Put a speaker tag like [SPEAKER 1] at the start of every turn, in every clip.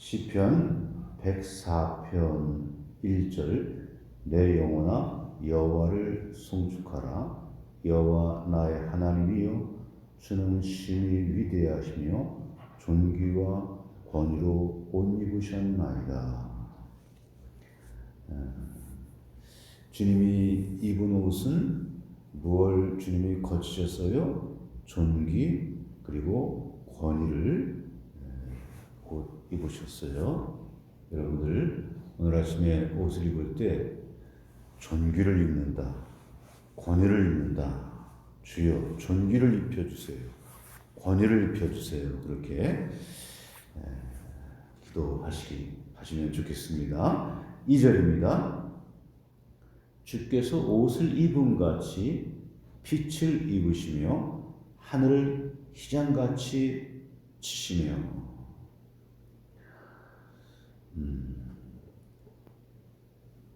[SPEAKER 1] 시편 104편 1절 내 영혼아 여호와를 송축하라. 여호와 나의 하나님이여 주는 심히 위대하시며 존귀와 권위로 옷 입으셨나이다. 주님이 입은 옷은 무엇을 주님이 거치셨어요? 존귀 그리고 권위를 옷 입으셨어요. 여러분들 오늘 아침에 옷을 입을 때 존귀를 입는다, 권위를 입는다. 주여 존귀를 입혀주세요, 권위를 입혀주세요. 그렇게 기도하시면 좋겠습니다. 2절입니다. 주께서 옷을 입은 같이 빛을 입으시며 하늘을 휘장같이 치시며.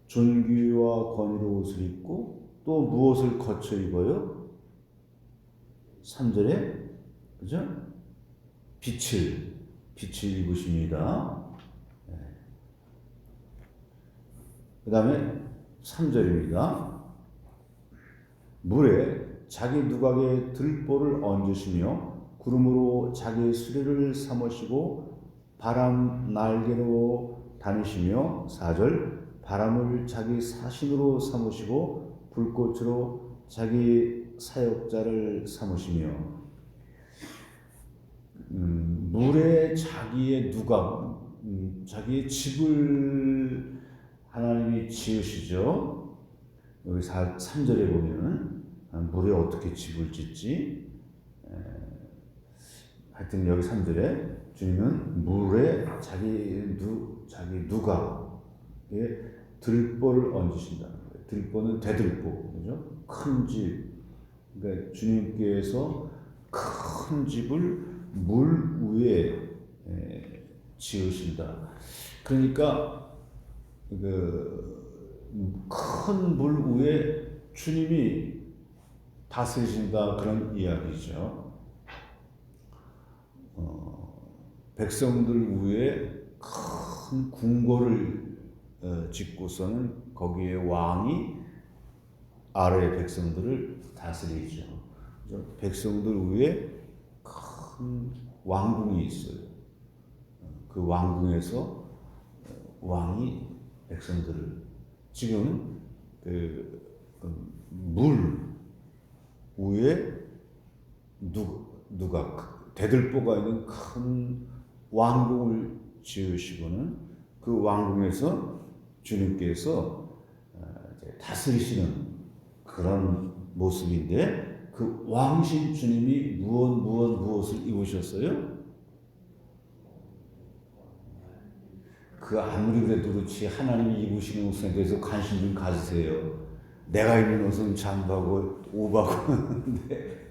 [SPEAKER 1] 존귀와 권위로 옷을 입고 또 무엇을 거쳐 입어요? 3절에 그죠? 빛을 입으십니다. 그 다음에 3절입니다. 물에 자기 누각에 들보를 얹으시며 구름으로 자기 수레를 삼으시고 바람 날개로 다니시며 4절 바람을 자기 사신으로 삼으시고 불꽃으로 자기 사역자를 삼으시며. 물에 자기의 누각, 자기의 집을 하나님이 지으시죠. 여기 3절에 보면은 물에 어떻게 집을 짓지? 하여튼 여기 3절에 주님은 물에 자기 누각에 들보를 얹으신다는 거예요. 들보는 대들보, 그죠? 큰 집. 그러니까 주님께서 큰 집을 물 위에 지으신다. 그러니까 큰 물 위에 주님이 다스리신다, 그런 이야기죠. 백성들 위에 큰 궁궐을 짓고서는 거기에 왕이 아래의 백성들을 다스리죠. 백성들 위에 큰 왕궁이 있어요. 그 왕궁에서 왕이 백성들을, 지금 물 위에 누가 대들보가 있는 큰 왕궁을 지으시고는 그 왕궁에서 주님께서 다스리시는 그런 모습인데, 그 왕신 주님이 무엇을 입으셨어요? 그 아무리 그래도 그렇지 하나님이 입으시는 옷에 대해서 관심 좀 가지세요. 내가 입는 옷은 잠바고 오바고 하는데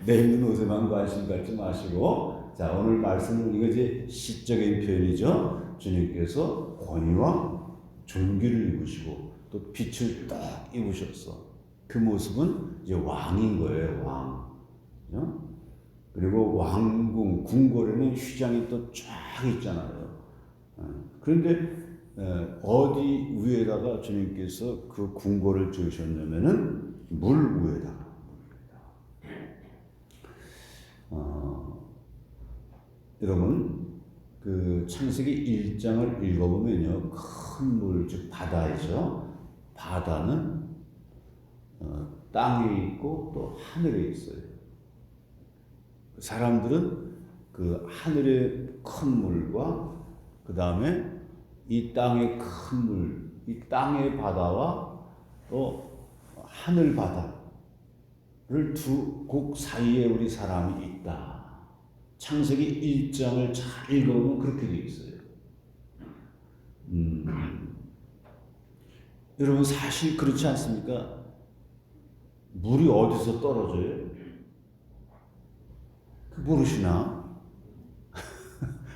[SPEAKER 1] 내 입는 옷에만 관심 갖지 마시고. 자, 오늘 말씀은 이것이 시적인 표현이죠. 주님께서 권위와 존귀를 입으시고 또 빛을 딱 입으셨어. 그 모습은 이제 왕인 거예요, 왕. 그리고 왕궁, 궁궐에는 휘장이 또 쫙 있잖아요. 그런데 어디 위에다가 주님께서 그 궁궐을 지으셨냐면은 물 위에다가. 여러분 그 창세기 1장을 읽어보면요, 큰 물, 즉 바다이죠. 바다는 땅에 있고 또 하늘에 있어요. 사람들은 그 하늘의 큰 물과 그 다음에 이 땅의 큰 물, 이 땅의 바다와 또 하늘 바다를 두 곡 사이에 우리 사람이 있다. 창세기 1장을 잘 읽어보면 그렇게 되어 있어요. 여러분 사실 그렇지 않습니까? 물이 어디서 떨어져요? 모르시나?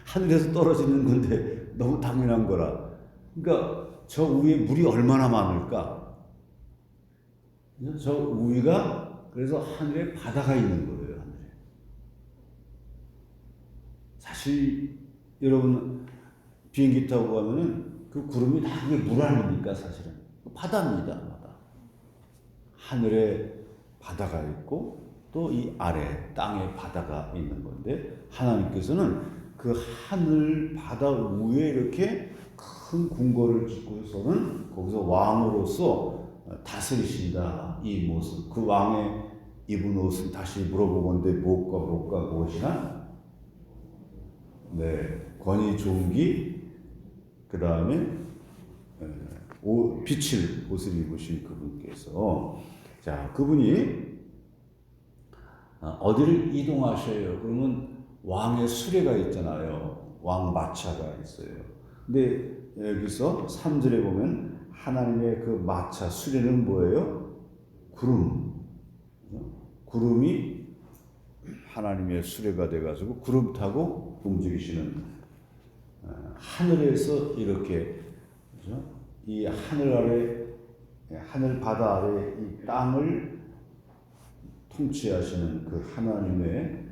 [SPEAKER 1] 하늘에서 떨어지는 건데 너무 당연한 거라. 그러니까 저 위에 물이 얼마나 많을까? 저 위가 그래서 하늘에 바다가 있는 거예요. 하늘에. 사실 여러분 비행기 타고 가면은 그 구름이 다 그게 물 아닙니까 사실은. 바다입니다. 바다. 하늘에 바다가 있고 또 이 아래 땅에 바다가 있는 건데 하나님께서는 그 하늘 바다 위에 이렇게 큰 궁궐을 짓고서는 거기서 왕으로서 다스리신다. 이 모습. 그 왕의 입은 옷은 다시 물어보건대 무엇과 무엇이나 네, 권위 존귀 그 다음에 빛을 옷을 입으신 그분께서 자 그분이 어디를 이동하셔요? 그러면 왕의 수레가 있잖아요. 왕 마차가 있어요. 근데 여기서 3절에 보면 하나님의 그 마차 수레는 뭐예요? 구름. 구름이 하나님의 수레가 돼가지고 구름 타고 움직이시는 하늘에서 이렇게 그죠? 이 하늘 아래 하늘 바다 아래 이 땅을 통치하시는 그 하나님의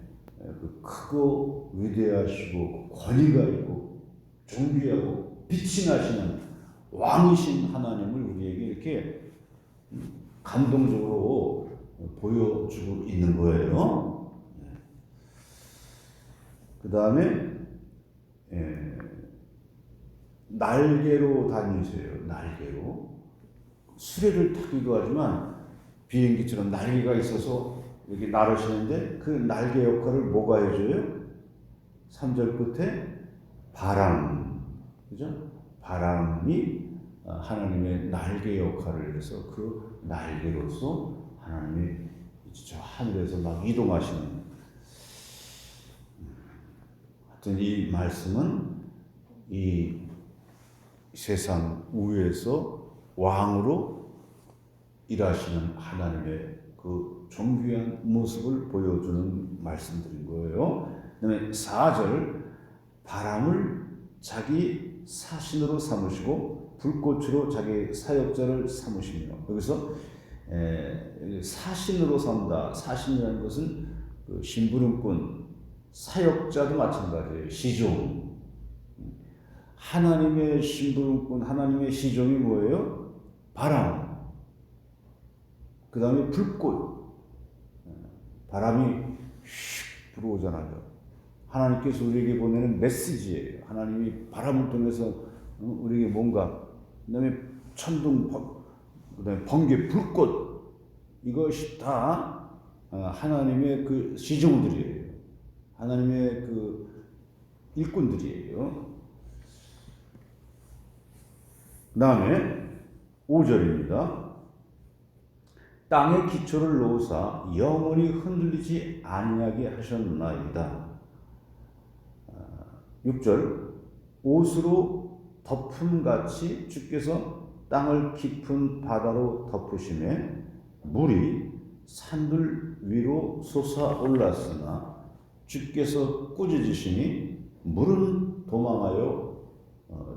[SPEAKER 1] 그 크고 위대하시고 권위가 있고 존귀하고 빛이 나시는 왕이신 하나님을 우리에게 이렇게 감동적으로 보여주고 있는 거예요. 그 다음에 날개로 다니세요. 날개로. 수레를 타기도 하지만 비행기처럼 날개가 있어서 이렇게 나르시는데 그 날개 역할을 뭐가 해줘요? 3절 끝에 바람. 그죠? 바람이 하나님의 날개 역할을 해서 그 날개로서 하나님이 저 하늘에서 막 이동하시는 하여튼 이 말씀은 이 세상 위에서 왕으로 일하시는 하나님의 그 존귀한 모습을 보여주는 말씀드린 거예요. 그다음에 4절 바람을 자기 사신으로 삼으시고 불꽃으로 자기 사역자를 삼으시며 여기서 사신으로 삼다. 사신이라는 것은 그 심부름꾼 사역자도 마찬가지예요. 시종. 하나님의 심부름꾼 하나님의 시종이 뭐예요? 바람. 그 다음에 불꽃. 바람이 휙 불어오잖아요. 하나님께서 우리에게 보내는 메시지예요. 하나님이 바람을 통해서 우리에게 뭔가 그 다음에 천둥 그 다음에 번개 불꽃 이것이 다 하나님의 그 시종들이에요. 하나님의 그 일꾼들이에요. 그 다음에 5절입니다. 땅의 기초를 놓으사 영원히 흔들리지 아니하게 하셨나이다. 6절 옷으로 덮음같이 주께서 땅을 깊은 바다로 덮으시매 물이 산들 위로 솟아올랐으나 주께서 꾸짖으시니 물은 도망하여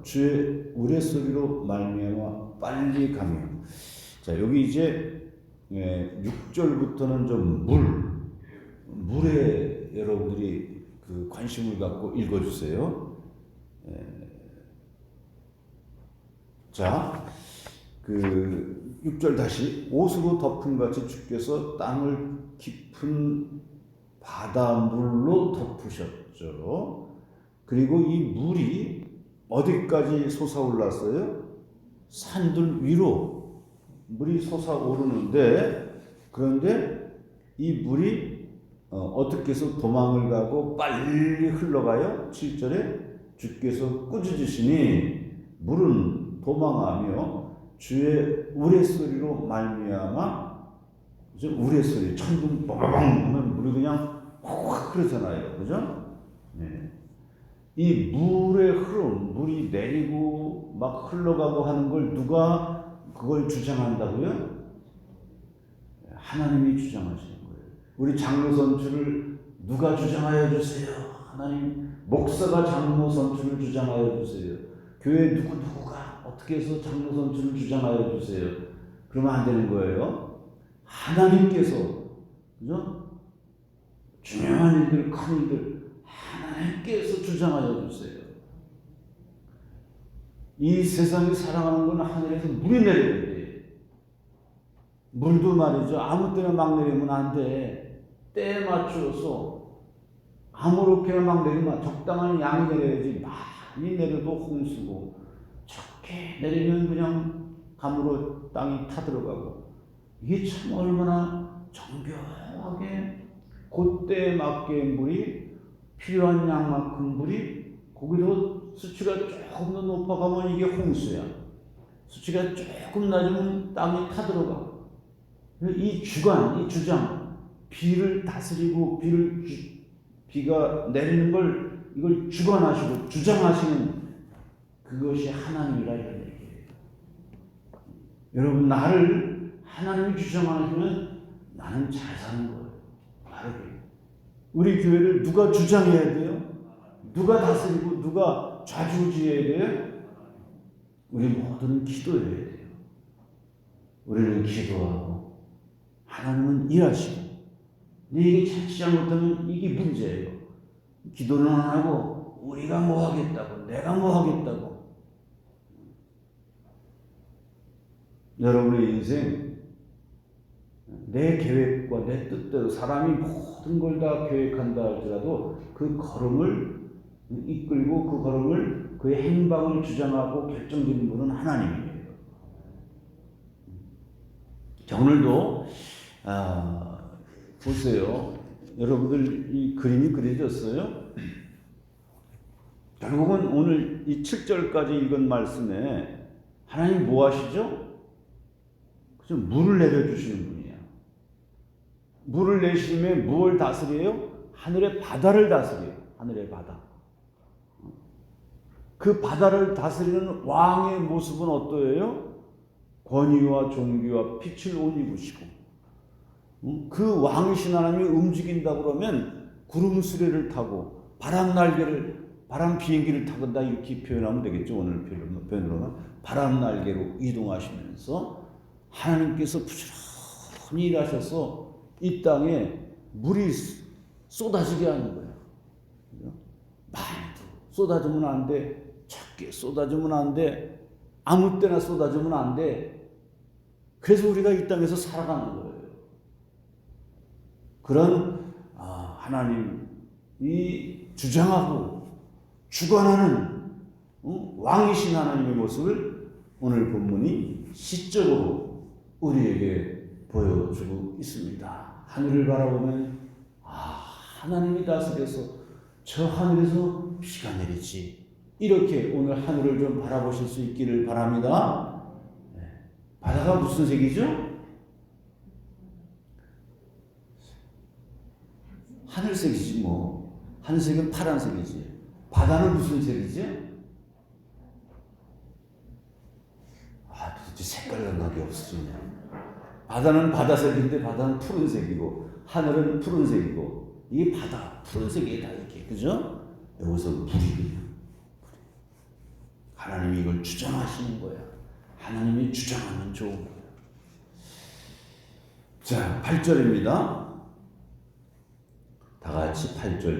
[SPEAKER 1] 주의 우레소리로 말미암아 빨리 가며 자 여기 이제 6절부터는 좀 물에 여러분들이 그 관심을 갖고 읽어주세요. 자, 그 6절 다시 옷으로 덮은 같이 주께서 땅을 깊은 바닷물로 덮으셨죠. 그리고 이 물이 어디까지 솟아올랐어요? 산들 위로 물이 솟아오르는데 그런데 이 물이 어떻게 해서 도망을 가고 빨리 흘러가요? 7절에 주께서 꾸짖으시니 물은 도망하며 주의 우레소리로 말미암아 우레소리 천둥 뻥뻥 하면 물이 그냥 확 흐르잖아요. 그죠? 네. 이 물의 흐름, 물이 내리고 막 흘러가고 하는 걸 누가 그걸 주장한다고요? 하나님이 주장하시는 거예요. 우리 장로 선출을 누가 주장하여 주세요? 하나님, 목사가 장로 선출을 주장하여 주세요. 교회 누구가 어떻게 해서 장로 선출을 주장하여 주세요. 그러면 안 되는 거예요. 하나님께서, 그죠? 중요한 일들, 큰 일들, 하나님께서 주장하여 주세요. 이 세상이 살아가는 건 하늘에서 물이 내려야 돼. 물도 말이죠. 아무 때나 막 내리면 안 돼. 때에 맞추어서 아무렇게나 막 내리면 적당한 양이 내려야지. 많이 내려도 홍수고 적게 내리면 그냥 감으로 땅이 타들어가고 이게 참 얼마나 정교하게 그때에 맞게 물이 필요한 양만큼 물이 거기도 수치가 조금 더 높아가면 이게 홍수야. 수치가 조금 낮으면 땅이 타들어가고 이 주관, 이 주장 비를 다스리고 비가 내리는 걸 이걸 주관하시고 주장하시는 그것이 하나님이라 이런 얘기예요. 여러분 나를 하나님이 주장하시면 나는 잘 사는 거예요. 바르게. 우리 교회를 누가 주장해야 돼요? 누가 다스리고 누가 좌지우지해야 돼요? 우리 모두는 기도해야 돼요. 우리는 기도하고 하나님은 일하시고 근데 이게 참 잘못하면 이게 문제예요. 기도는 안 하고 우리가 뭐 하겠다고 내가 뭐 하겠다고 여러분의 인생 내 계획과 내 뜻대로 사람이 모든 걸 다 계획한다 할지라도 그 걸음을 이끌고 그 걸음을 그의 행방을 주장하고 결정짓는 분은 하나님이에요. 자, 오늘도 보세요. 여러분들 이 그림이 그려졌어요. 결국은 오늘 이 7절까지 읽은 말씀에 하나님 뭐 하시죠? 그죠? 물을 내려주시는 분이에요. 물을 내시면 무엇을 다스려요? 하늘의 바다를 다스려요. 하늘의 바다. 그 바다를 다스리는 왕의 모습은 어떠해요? 권위와 존귀와 빛을 옷 입으시고 그 왕이신 하나님이 움직인다 그러면 구름 수레를 타고 바람 비행기를 타건다 이렇게 표현하면 되겠죠. 오늘 표현으로는 바람 날개로 이동하시면서 하나님께서 부지런히 일하셔서 이 땅에 물이 쏟아지게 하는 거예요. 많이도 쏟아지면 안 돼. 적게 쏟아지면 안 돼. 아무 때나 쏟아지면 안 돼. 그래서 우리가 이 땅에서 살아가는 거예요. 그런 하나님이 주장하고 주관하는 왕이신 하나님의 모습을 오늘 본문이 시적으로 우리에게 보여주고 있습니다. 하늘을 바라보면 하나님이 다스려서 저 하늘에서 비가 내리지. 이렇게 오늘 하늘을 좀 바라보실 수 있기를 바랍니다. 바다가 무슨 색이죠? 하늘색이지 뭐. 하늘색은 파란색이지. 바다는 무슨 색이지? 도대체 색깔 감각이 없으시냐. 바다는 바다색인데 바다는 푸른색이고 하늘은 푸른색이고 이게 바다 푸른색이에요. 다 이렇게. 그죠? 여기서 물이 하나님이 이걸 주장하시는 거야. 하나님이 주장하면 좋은 거야. 자, 8절입니다. 다 같이 8절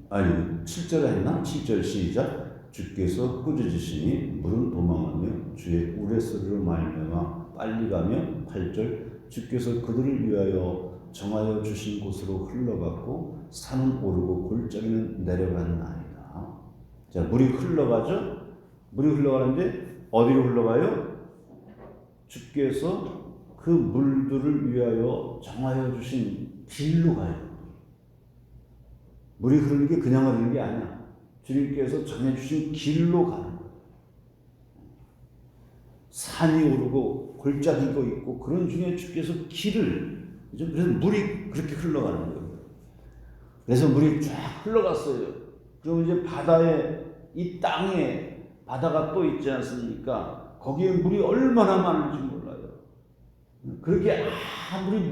[SPEAKER 1] 7절 했나? 7절 시작. 주께서 꾸짖으시니 물은 도망하며 주의 우레소리로 말미암아 빨리 가며 8절 주께서 그들을 위하여 정하여 주신 곳으로 흘러갔고 산은 오르고 골짜기는 내려갔나이다. 자, 물이 흘러가죠? 물이 흘러가는데 어디로 흘러가요? 주께서 그 물들을 위하여 정하여 주신 길로 가요. 물이 흐르는 게 그냥 흐르는 게 아니야. 주님께서 정해주신 길로 가는 거예요. 산이 오르고 골짜기가 있고 그런 중에 주께서 길을, 그래서 물이 그렇게 흘러가는 거예요. 그래서 물이 쫙 흘러갔어요. 그럼 이제 바다에, 이 땅에 바다가 또 있지 않습니까? 거기에 물이 얼마나 많은지 몰라요. 그렇게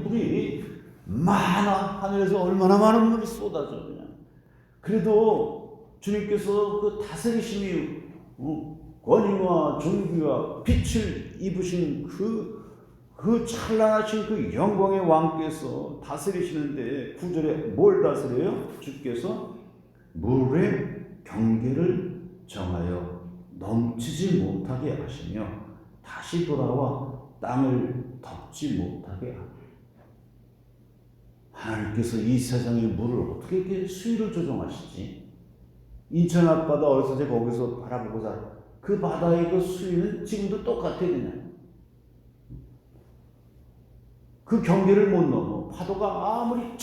[SPEAKER 1] 물이 많아. 하늘에서 얼마나 많은 물이 쏟아져 그냥. 그래도 주님께서 그 다스리심이 권위와 존귀와 빛을 입으신 그 찬란하신 그 영광의 왕께서 다스리시는데 9절에 뭘 다스려요? 주께서 물의 경계를 정하여 넘치지 못하게 하시며 다시 돌아와 땅을 덮지 못하게 하고 하나님께서 이 세상의 물을 어떻게 이렇게 수위를 조정하시지? 인천 앞바다 어렸을 때 거기서 바라보고 그 바다의 그 수위는 지금도 똑같아 그냥. 그 경계를 못 넘어. 파도가 아무리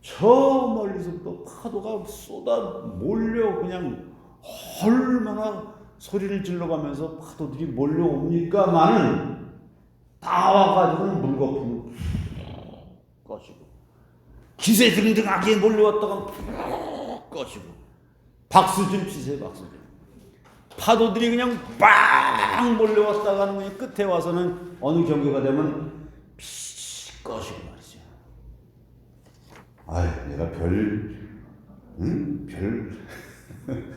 [SPEAKER 1] 저 멀리서부터 파도가 쏟아 몰려 그냥 얼마나 소리를 질러가면서 파도들이 몰려옵니까만은 다 와가지고는 물거품을 꺼지고 기세등등하게 몰려왔다가 꺼지고 박수 좀 치세요. 박수 좀. 파도들이 그냥 빵 몰려왔다가는 그냥 끝에 와서는 어느 경계가 되면 피 꺼지고 말이죠. 아유, 내가 별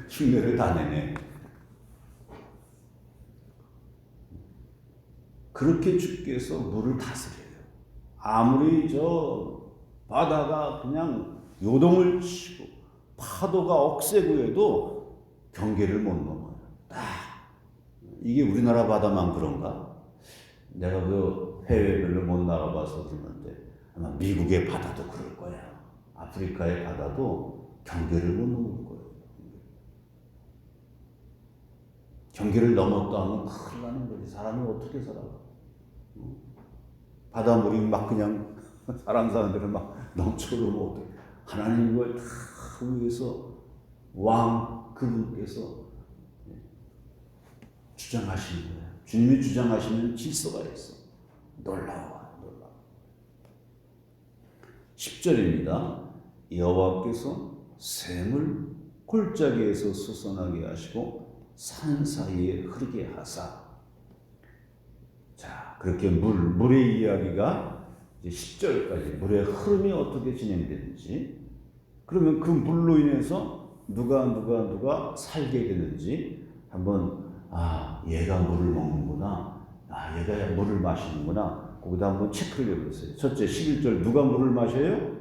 [SPEAKER 1] 흉내를 다 내네. 그렇게 주께서 물을 다스려요. 아무리 저 바다가 그냥 요동을 치고 파도가 억세고 해도 경계를 못 넘어요. 이게 우리나라 바다만 그런가? 내가 그 해외별로 못 나가봐서 그러는데 아마 미국의 바다도 그럴 거야. 아프리카의 바다도 경계를 못 넘을 거예요. 경계를 넘었다 하면 큰일 나는 거지. 사람이 어떻게 살아? 바닷물이 막 그냥 사람 사는 데를 막 넘쳐오르면 어떡해. 하나님 이걸 다 위해서 왕 그분께서 주장하시는 거예요. 주님이 주장하시는 질서가 있어. 놀라워. 10절입니다. 여호와께서 샘을 골짜기에서 솟아나게 하시고 산 사이에 흐르게 하사. 자, 그렇게 물의 이야기가 이제 10절까지 물의 흐름이 어떻게 진행되는지, 그러면 그 물로 인해서 누가 살게 되는지 한번 얘가 물을 먹는구나, 얘가 물을 마시는구나, 거기다 한번 체크를 해보세요. 첫째 11절 누가 물을 마셔요?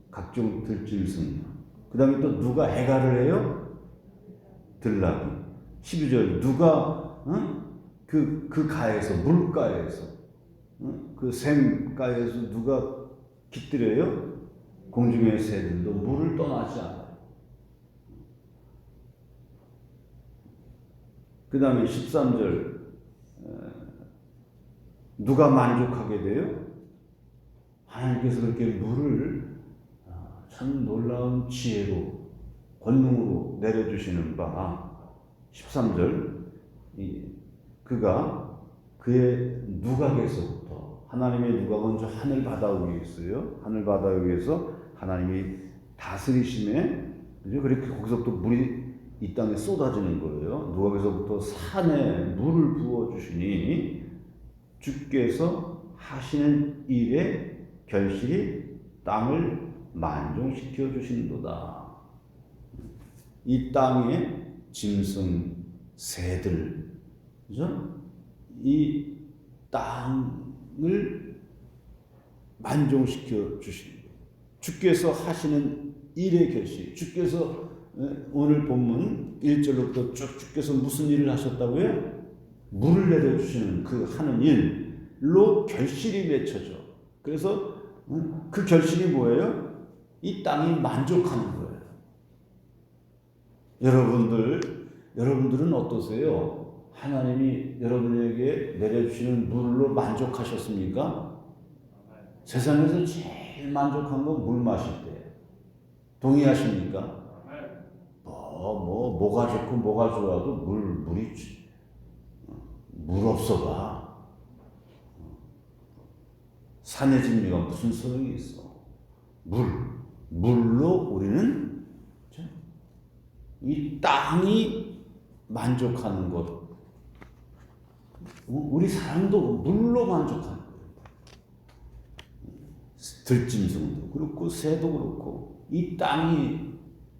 [SPEAKER 1] 각종 들짐승. 그 다음에 또 누가 해갈을 해요? 들나귀. 12절 누가 그 가에서 물가에서 그 샘가에서 누가 깃들여요? 공중의 새들도 물을 떠나지 않아요. 그 다음에 13절 누가 만족하게 돼요? 하나님께서 그렇게 물을 참 놀라운 지혜로 권능으로 내려주시는 바 13절 그가 그의 누각에서부터 하나님의 누각은 저 하늘 바다 위에 있어요. 하늘 바다 위에서 하나님이 다스리심에 그렇게 거기서부터 물이 이 땅에 쏟아지는 거예요. 누각에서부터 산에 물을 부어주시니 주께서 하시는 일의 결실이 땅을 만족시켜 주신도다. 이 땅에 짐승, 새들, 그죠? 이 땅을 만족시켜 주신 주께서 하시는 일의 결실. 주께서 오늘 본문 1절로부터 쭉 주께서 무슨 일을 하셨다고요? 물을 내려주시는 그 하는 일로 결실이 맺혀져. 그래서 그 결실이 뭐예요? 이 땅이 만족하는 거예요. 여러분들은 어떠세요? 하나님이 여러분에게 내려주시는 물로 만족하셨습니까? 세상에서 제일 만족한 건 물 마실 때. 동의하십니까? 뭐가 좋고 뭐가 좋아도 물 없어봐. 산의 진미가 무슨 소용이 있어? 물로 우리는 이 땅이 만족하는 것. 우리 사람도 물로 만족하는 거예요. 들짐승도 그렇고 새도 그렇고 이 땅이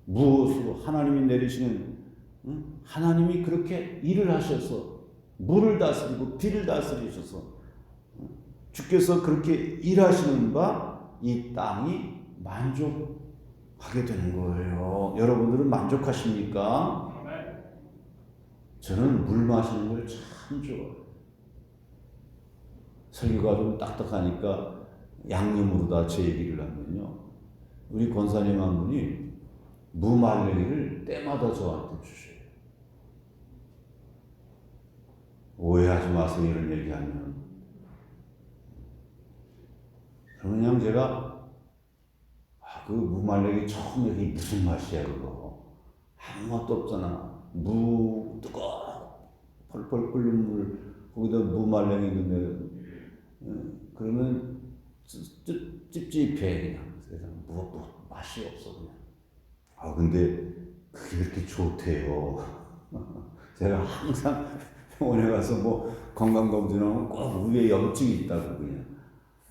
[SPEAKER 1] 무엇으로 하나님이 내리시는 하나님이 그렇게 일을 하셔서 물을 다스리고 비를 다스리셔서 주께서 그렇게 일하시는 바 이 땅이 만족하게 되는 거예요. 여러분들은 만족하십니까? 저는 물 마시는 걸 참 좋아해요. 설교가 좀 딱딱하니까 양념으로다 제 얘기를 하면요. 우리 권사님 한 분이 무말랭이를 때마다 저한테 주셔요. 오해하지 마세요, 이런 얘기하면. 그냥 제가 그 무말랭이 처음에 이게 무슨 맛이야 그거. 아무것도 없잖아. 무 뜨거워 펄펄 끓는 물 거기다 무말랭이 넣으면 그러면 찝찝해 그냥. 그래서 뭐 맛이 없어 그냥. 근데 그게 그렇게 좋대요. 제가 항상 병원에 가서 뭐 건강검진하면 꼭 위에 염증이 있다고 그냥.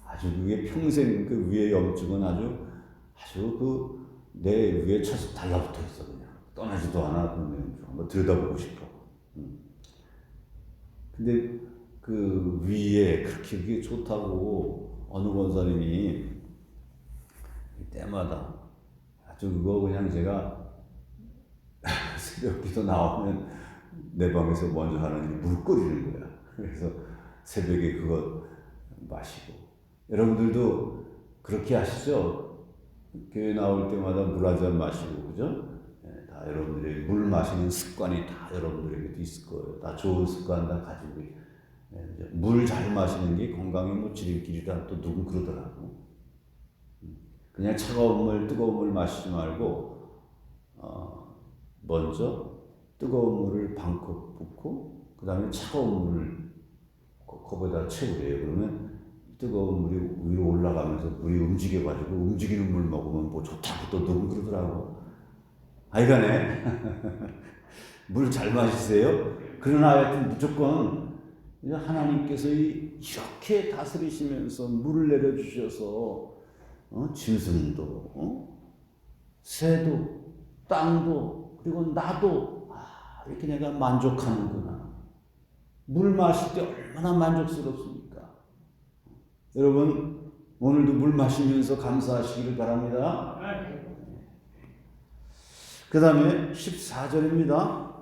[SPEAKER 1] 아주 그게 평생 그 위에 염증은 아주 그 내 위에 쳐서 달라붙어 있어 그냥. 떠나지도 않아. 그러면 한번 들여다보고 싶어. 근데 그 위에 그렇게 그게 좋다고 어느 권사님이 때마다 아주 그거 그냥 제가 새벽 기도 나오면 내 방에서 먼저 하는 게 물 끓이는 거야. 그래서 새벽에 그거 마시고. 여러분들도 그렇게 하시죠? 교회 나올 때마다 물 한 잔 마시고, 그죠? 다 여러분들의 물 마시는 습관이 다 여러분들에게도 있을 거예요. 다 좋은 습관 다 가지고. 물 잘 마시는 게 건강에 뭐 지름길이다 또 누군 그러더라고. 그냥 차가운 물, 뜨거운 물 마시지 말고, 먼저 뜨거운 물을 반컵 붓고, 그 다음에 차가운 물을 컵에다 채우래요. 그러면 뜨거운 물이 위로 올라가면서 물이 움직여가지고 움직이는 물 먹으면 뭐 좋다고 또 누군 그러더라고. 하여간에 물 잘 마시세요. 그러나 하여튼 무조건 하나님께서 이렇게 다스리시면서 물을 내려주셔서 짐승도 새도 땅도 그리고 나도 이렇게 내가 만족하는구나. 물 마실 때 얼마나 만족스럽습니까? 여러분 오늘도 물 마시면서 감사하시기를 바랍니다. 그 다음에 14절입니다.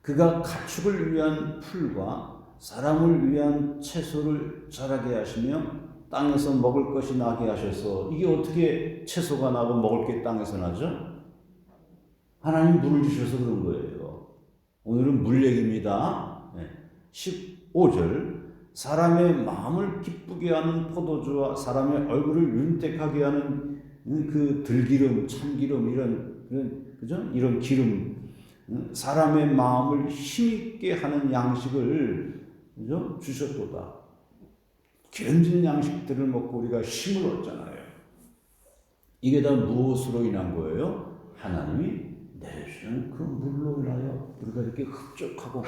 [SPEAKER 1] 그가 가축을 위한 풀과 사람을 위한 채소를 자라게 하시며 땅에서 먹을 것이 나게 하셔서. 이게 어떻게 채소가 나고 먹을 게 땅에서 나죠? 하나님 물을 주셔서 그런 거예요. 오늘은 물 얘기입니다. 15절 사람의 마음을 기쁘게 하는 포도주와 사람의 얼굴을 윤택하게 하는 그 들기름, 참기름 이런 기름, 사람의 마음을 힘있게 하는 양식을 그죠? 주셨도다. 기름진 양식들을 먹고 우리가 힘을 얻잖아요. 이게 다 무엇으로 인한 거예요? 하나님이 내주시는 그 물로 인하여 우리가 이렇게 흡족하고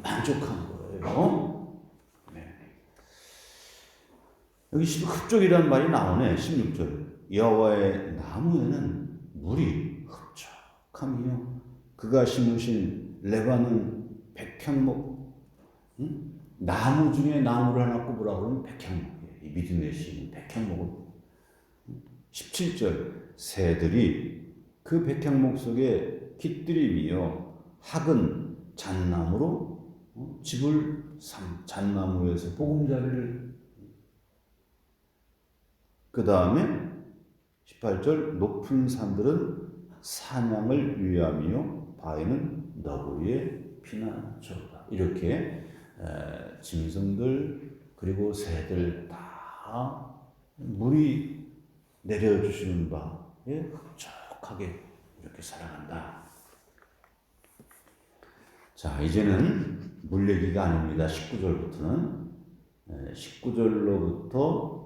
[SPEAKER 1] 만족한 거예요. 여기 흡족이라는 말이 나오네. 16절 여호와의 나무에는 물이 흡족하며 그가 심으신 레바논 백향목, 나무 중에 나무를 하나 꼽으라고 그러면 백향목이에요. 이 믿음의 시인 백향목은 17절 새들이 그 백향목 속에 깃들이며 학은 잣나무로 집을 잣나무에서 보금자리를. 그 다음에 18절 높은 산들은 사냥을 위하며 바위는 너구리의 피난처다. 이렇게 짐승들 그리고 새들 다 물이 내려주시는 바에 흡족하게 이렇게 살아간다. 자, 이제는 물 얘기가 아닙니다. 19절부터는 19절로부터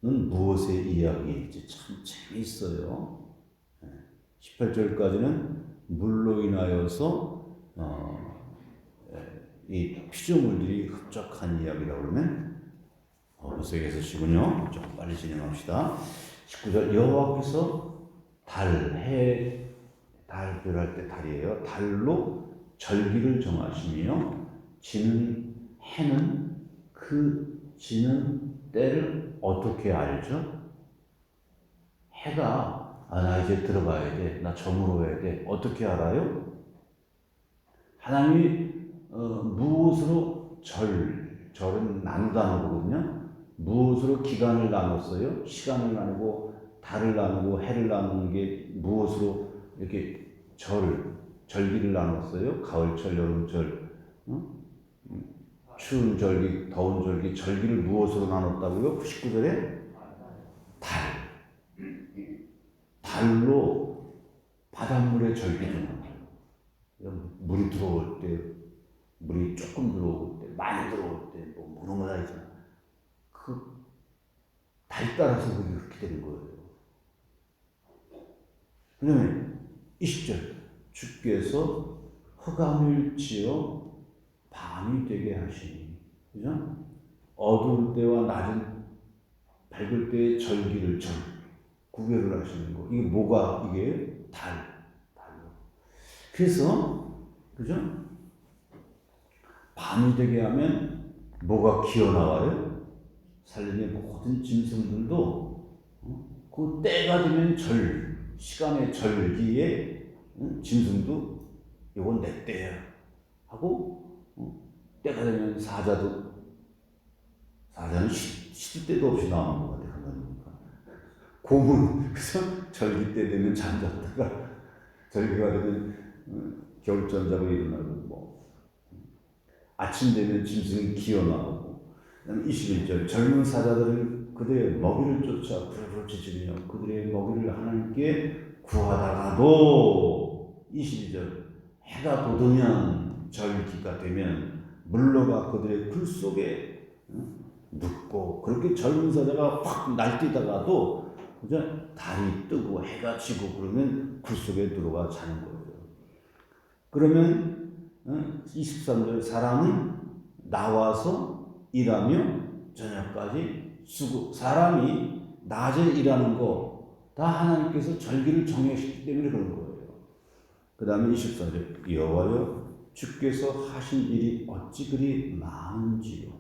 [SPEAKER 1] 무엇의 이야기일지 참 재미있어요. 18절까지는 물로 인하여서 이 피조물들이 흡족한 이야기라고 그러면 벌써 계시군요. 좀 빨리 진행합시다. 19절 여호와께서 달 별할 때 달이에요. 달로 절기를 정하시며 해는 그 지는 때를 어떻게 알죠? 해가 나 이제 들어가야 돼. 나 저물어야 돼. 어떻게 알아요? 하나님이 무엇으로 절은 나누다는 거거든요. 무엇으로 기간을 나눴어요? 시간을 나누고 달을 나누고 해를 나누는 게 무엇으로 이렇게 절기를 나눴어요? 가을철, 여름철, 추운 절기, 더운 절기, 절기를 무엇으로 나눴다고요? 19절에 달로 바닷물의 절기를 나눠요. 물이 들어올 때, 물이 조금 들어올 때, 많이 들어올 때, 뭐 그런 거다 있잖아. 그 달 따라서 그렇게 되는 거예요. 그 다음에 20절 주께서 흑암을 지어 밤이 되게 하시니, 그죠? 어두울 때와 낮은 밝을 때의 절기를 구별을 하시는 거. 이게 뭐가 이게 달로. 그래서 그죠? 밤이 되게 하면 뭐가 기어 나와요? 살림의 모든 짐승들도 그 때가 되면 시간의 절기에 짐승도 이건 내 때야 하고 때가 되면 사자는 시도 때도 없이 나오는 것 같아요. 곰은 그래서 절기 때 되면 잠잤다가 절기가 되면 겨울잠 자고 일어나고 뭐 아침 되면 짐승이 기어 나오고. 21절 젊은 사자들은 그들의 먹이를 쫓아 부르르 짖으며 그들의 먹이를 하나님께 구하다가도. 22절 해가 돋으면 절기가 되면 물러가 그들의 굴 속에 눕고. 그렇게 젊은 사자가 확 날뛰다가도 그죠? 달이 뜨고 해가 지고 그러면 굴 속에 들어가 자는 거예요. 그러면 23절 사람은 나와서 일하며 저녁까지 사람이 낮에 일하는 거 다 하나님께서 절기를 정해주셨기 때문에 그런 거예요. 그 다음에 24절 여호와여 주께서 하신 일이 어찌 그리 많은지요.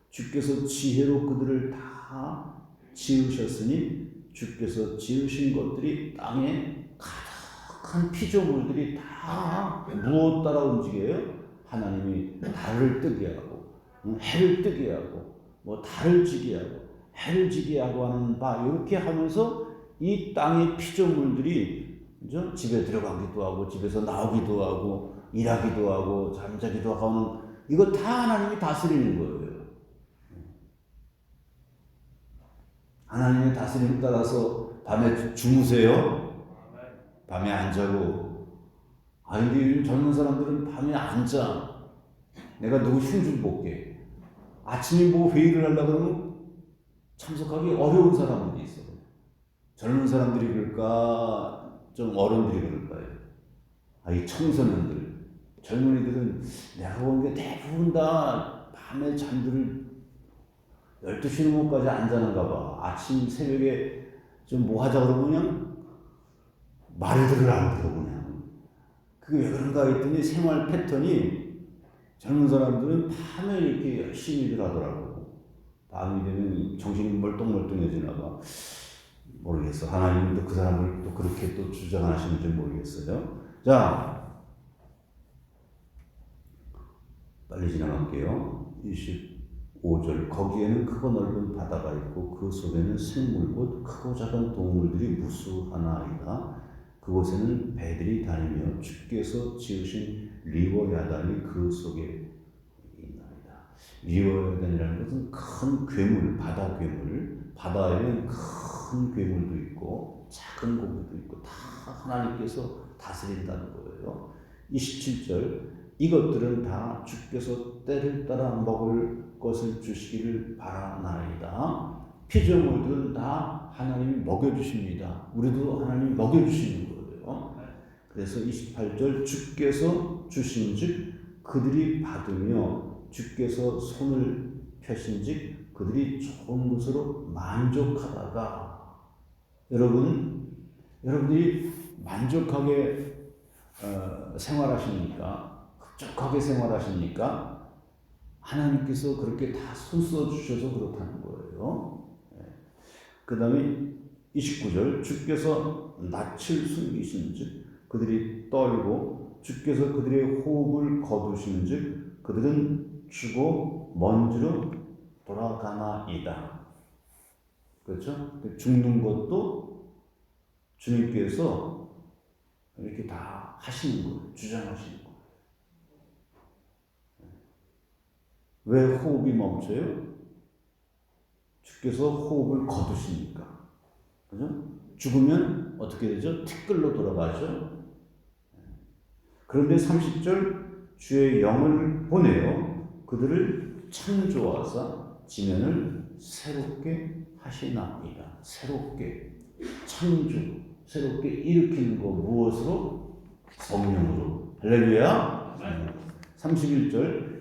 [SPEAKER 1] 주께서 지혜로 그들을 다 지으셨으니 주께서 지으신 것들이 땅에 가득한 피조물들이 다 무엇 따라 움직여요? 하나님이 달을 뜨게 하고 해를 뜨게 하고 뭐 달을 지게 하고 해를 지게 하고 하는 바 이렇게 하면서 이 땅의 피조물들이 그죠? 집에 들어가기도 하고 집에서 나오기도 하고 일하기도 하고 잠자기도 하고 하는 이거 다 하나님이 다스리는 거예요. 하나님의 다스림에 따라서 밤에 주무세요? 밤에 안 자고. 아이들 젊은 사람들은 밤에 안 자. 내가 누구 흉 좀 볼게. 아침에 뭐 회의를 하려고 그러면 참석하기 어려운 사람들이 있어. 젊은 사람들이 그럴까? 좀 어른들이 그럴까요? 이 청소년들, 젊은이들은 내가 본 게 대부분 다 밤에 잠들을 12시 넘어까지 안 자는가 봐. 아침 새벽에 좀 뭐 하자 그러면 그냥 말들을 안 들어 그냥. 그게 왜 그런가 했더니 생활 패턴이 젊은 사람들은 밤에 이렇게 열심히들 하더라고. 밤이 되면 정신이 멀뚱멀뚱해지나 봐. 모르겠어. 하나님도 그 사람을 또 그렇게 또 주장하시는지 모르겠어요. 자, 빨리 지나갈게요. 25절 거기에는 크고 넓은 바다가 있고 그 속에는 생물 곧 크고 작은 동물들이 무수하나이다. 그곳에는 배들이 다니며 주께서 지으신 리워야단이 그 속에 있나이다. 리워야단이라는 것은 큰 괴물, 바다 괴물. 바다에는 큰 괴물도 있고 작은 고기도 있고 다 하나님께서 다스린다는 거예요. 27절 이것들은 다 주께서 때를 따라 먹을 것을 주시기를 바라나이다. 피조물들은 다 하나님이 먹여주십니다. 우리도 하나님이 먹여주시는 거예요. 그래서 28절 주께서 주신즉 그들이 받으며 주께서 손을 펴신즉 그들이 좋은 것으로 만족하다가. 여러분들이 만족하게 생활하십니까? 흡족하게 생활하십니까? 하나님께서 그렇게 다 손써 주셔서 그렇다는 거예요. 그 다음에 29절 주께서 낯을 숨기신즉 그들이 떨고 주께서 그들의 호흡을 거두시는 즉 그들은 죽어 먼지로 돌아가나이다. 그렇죠? 죽는 것도 주님께서 이렇게 다 하시는 거예요. 주장하시는 거예요. 왜 호흡이 멈춰요? 주께서 호흡을 거두시니까. 그죠? 죽으면 어떻게 되죠? 티끌로 돌아가죠. 그런데 30절 주의 영을 보내어 그들을 창조하사 지면을 새롭게 하시나이다. 새롭게 창조, 새롭게 일으키는 거 무엇으로? 성령으로. 할렐루야. 31절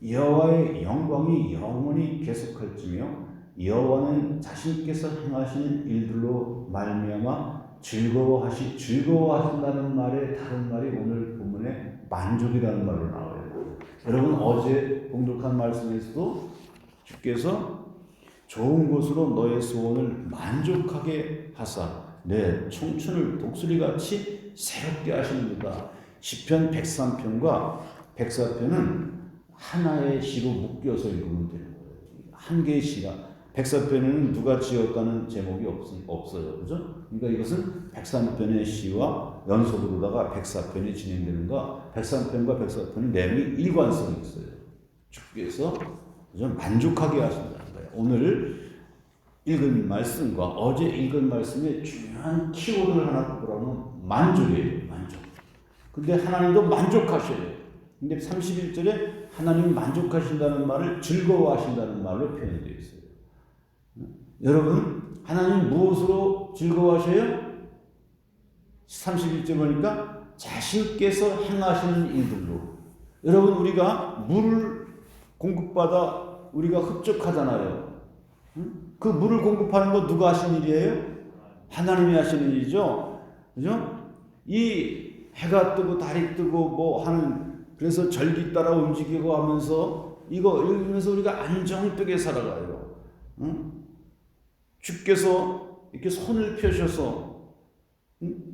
[SPEAKER 1] 여호와의 영광이 영원히 계속할지며 여호와는 자신께서 행하시는 일들로 말미암아 즐거워하신다는 말에 다른 말이 오늘 본문에 만족이라는 말로 나와요. 여러분 어제 봉독한 말씀에서도 주께서 좋은 곳으로 너의 소원을 만족하게 하사 내 청춘을 독수리같이 새롭게 하십니다. 시편 103편과 104편은 하나의 시로 묶여서 읽으면 되는 거예요. 한 개의 시가. 104편에는 누가 지었다는 제목이 없어요. 그죠? 그러니까 이것은 103편의 시와 연속으로다가 104편이 진행되는가, 103편과 104편의 내용이 일관성이 있어요. 주께서 만족하게 하신다는 거예요. 오늘 읽은 말씀과 어제 읽은 말씀의 중요한 키워드를 하나 보라면 만족이에요. 만족. 근데 하나님도 만족하셔요. 근데 31절에 하나님 만족하신다는 말을 즐거워하신다는 말로 표현되어 있어요. 여러분, 하나님 무엇으로 즐거워하셔요? 31절 보니까 자신께서 행하시는 일들로. 여러분, 우리가 물을 공급받아 우리가 흡족하잖아요. 그 물을 공급하는 거 누가 하신 일이에요? 하나님이 하시는 일이죠. 그죠? 이 해가 뜨고 달이 뜨고 뭐 하는, 그래서 절기 따라 움직이고 하면서 이러면서 우리가 안정되게 살아가요. 주께서 이렇게 손을 펴셔서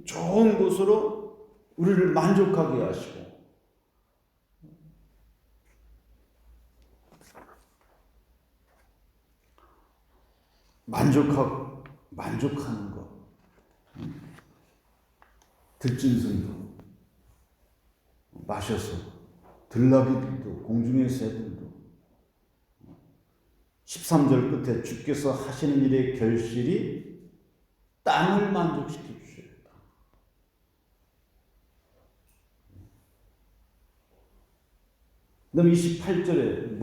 [SPEAKER 1] 좋은 곳으로 우리를 만족하게 하시고, 만족하는 것. 들짐승도 마셔서, 들나귀들도, 공중의 새들도. 13절 끝에 주께서 하시는 일의 결실이 땅을 만족시켜 주셨다. 그다음 28절에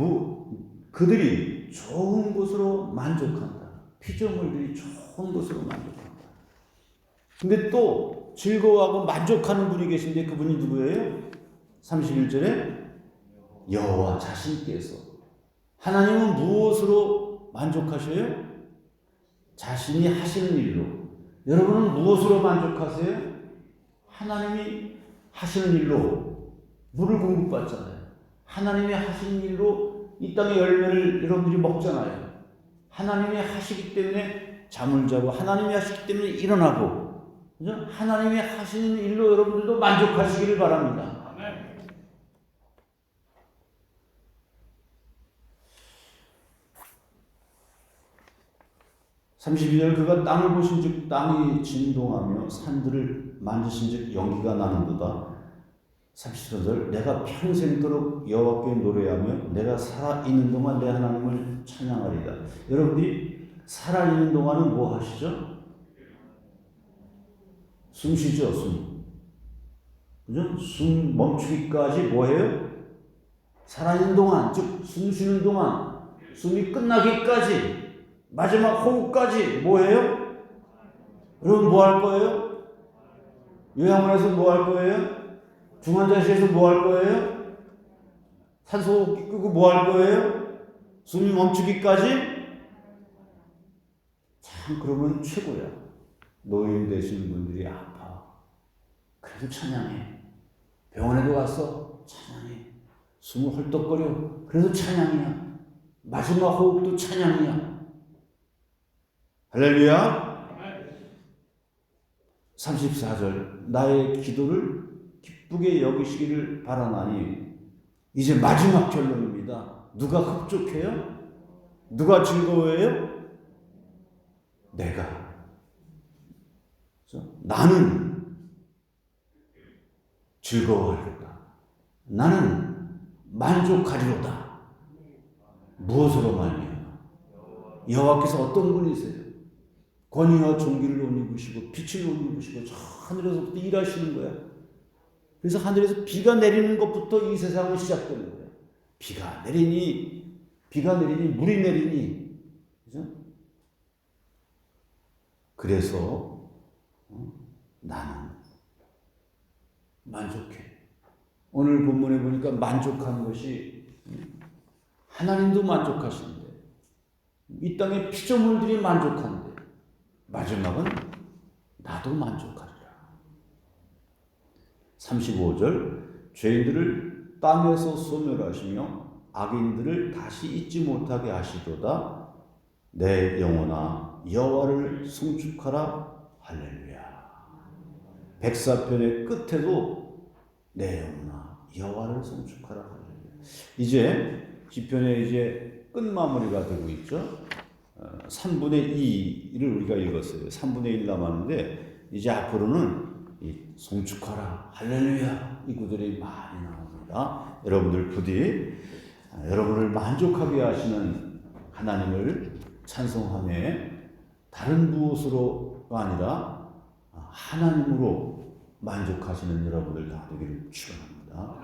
[SPEAKER 1] 그들이 좋은 곳으로 만족한다. 피조물들이 좋은 곳으로 만족한다. 근데 또 즐거워하고 만족하는 분이 계신데 그분이 누구예요? 31절에 여호와 자신께서. 하나님은 무엇으로 만족하셔요? 자신이 하시는 일로. 여러분은 무엇으로 만족하세요? 하나님이 하시는 일로. 물을 공급받잖아요. 하나님이 하시는 일로 이 땅의 열매를 여러분들이 먹잖아요. 하나님이 하시기 때문에 잠을 자고, 하나님이 하시기 때문에 일어나고, 그죠? 하나님이 하시는 일로 여러분들도 만족하시기를 바랍니다. 32절 그가 땅을 보신즉 땅이 진동하며 산들을 만지신즉 연기가 나는도다. 34절 내가 평생도록 여호와께 노래하며 내가 살아있는 동안 내 하나님을 찬양하리다. 여러분들이 살아있는 동안은 뭐 하시죠? 숨 쉬죠. 숨. 그죠? 숨 멈추기까지 뭐 해요? 살아있는 동안, 즉 숨 쉬는 동안, 숨이 끝나기까지, 마지막 호흡까지 뭐 해요? 여러분 뭐 할 거예요? 요양원에서 뭐 할 거예요? 중환자실에서 뭐 할 거예요? 산소호흡기 끄고 뭐 할 거예요? 숨이 멈추기까지? 참 그러면 최고야. 노인 되시는 분들이 아파. 그래도 찬양해. 병원에도 가서 찬양해. 숨을 헐떡거려. 그래도 찬양이야. 마지막 호흡도 찬양이야. 할렐루야. 34절 나의 기도를 기쁘게 여기시기를 바라나니 이제 마지막 결론입니다. 누가 흡족해요? 누가 즐거워해요? 내가. 그렇죠? 나는 즐거워하리로다. 나는 만족하리로다. 무엇으로 말미암아? 여호와께서 어떤 분이세요? 권위와 존귀를 옷 입으시고 빛을 옷 입으시고 저 하늘에서부터 일하시는 거야. 그래서 하늘에서 비가 내리는 것부터 이 세상은 시작되는 거야. 비가 내리니 물이 내리니, 그죠? 그래서 나는 만족해. 오늘 본문에 보니까 만족한 것이 하나님도 만족하시는데 이 땅의 피조물들이 만족하는데 마지막은 나도 만족하리라. 35절 죄인들을 땅에서 소멸하시며 악인들을 다시 잊지 못하게 하시도다. 내 영혼아 여호와를 송축하라. 할렐루야. 백사편의 끝에도 내 영혼아 여호와를 송축하라. 할렐루야. 이제 시편의 이제 끝마무리가 되고 있죠. 3분의 2를 우리가 읽었어요. 3분의 1 남았는데 이제 앞으로는 이 송축하라 할렐루야 이 구절이 많이 나옵니다. 여러분들 부디 여러분을 만족하게 하시는 하나님을 찬송하며 다른 무엇으로가 아니라 하나님으로 만족하시는 여러분들 다 되기를 축원합니다.